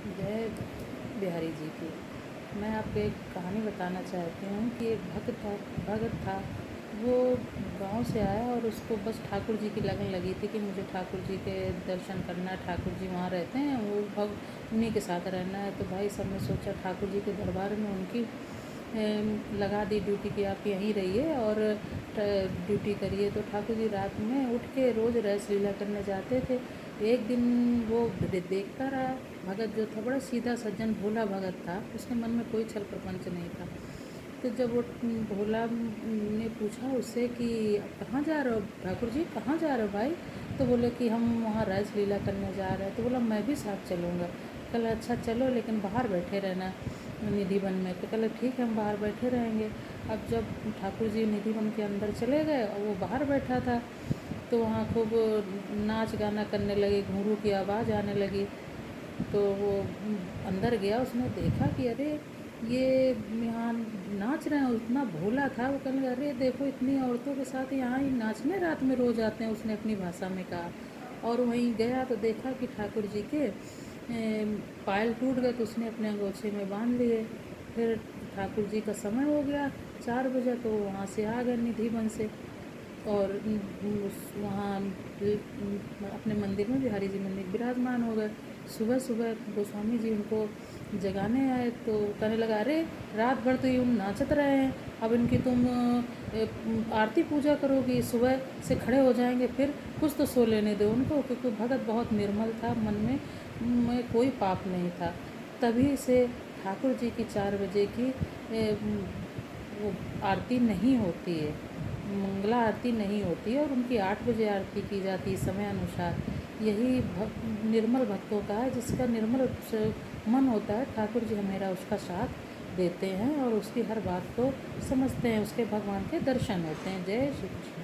जय बिहारी जी की। मैं आपको एक कहानी बताना चाहती हूँ कि एक भक्त था। वो गांव से आया और उसको बस ठाकुर जी की लगन लगी थी कि मुझे ठाकुर जी के दर्शन करना है। ठाकुर जी वहाँ रहते हैं, वो उन्हीं के साथ रहना है। तो भाई सब ने सोचा ठाकुर जी के दरबार में उनकी लगा दी ड्यूटी कि आप यहीं रहिए और ड्यूटी करिए। तो ठाकुर जी रात में उठ के रोज़ रैस लीला करने जाते थे। एक दिन वो देखता रहा। भगत जो था बड़ा सीधा सज्जन भोला भगत था, उसके मन में कोई छल प्रपंच नहीं था। तो जब वो भोला ने पूछा उससे कि आप कहाँ जा रहे हो ठाकुर जी, कहाँ जा रहे हो भाई? तो बोले कि हम वहाँ रास लीला करने जा रहे हैं। तो बोला मैं भी साथ चलूँगा। कल अच्छा चलो, लेकिन बाहर बैठे रहना निधि वन में। तो कल ठीक है, हम बाहर बैठे रहेंगे। अब जब ठाकुर जी निधि वन के अंदर चले गए और वो बाहर बैठा था, तो वहाँ खूब नाच गाना करने लगे, घुंघरू की आवाज़ आने लगी। तो वो अंदर गया, उसने देखा कि अरे ये यहाँ नाच रहे हैं। उतना भोला था, वो कहने लगा अरे देखो इतनी औरतों के साथ यहाँ ही नाचने रात में रोज़ आते हैं, उसने अपनी भाषा में कहा। और वहीं गया तो देखा कि ठाकुर जी के पायल टूट गए, तो उसने अपने अंगोछे में बांध लिए। फिर ठाकुर जी का समय हो गया 4 बजे, तो वहाँ से आ गए निधि वन से। और वहाँ अपने मंदिर में बिहारी जी मंदिर विराजमान हो गए। सुबह सुबह गोस्वामी जी उनको जगाने आए, तो कहने लगा अरे रात भर तो ये नाचत रहे हैं, अब इनकी तुम आरती पूजा करोगी, सुबह से खड़े हो जाएंगे, फिर कुछ तो सो लेने दो उनको। क्योंकि भगत बहुत निर्मल था, मन में कोई पाप नहीं था। तभी से ठाकुर जी की 4 बजे की वो आरती नहीं होती है, मंगला आरती नहीं होती है, और उनकी 8 बजे आरती की जाती है समय अनुसार। यही निर्मल भक्तों का है, जिसका निर्मल से मन होता है, ठाकुर जी हमेशा उसका साथ देते हैं और उसकी हर बात को समझते हैं, उसके भगवान के दर्शन होते हैं। जय श्री कृष्ण।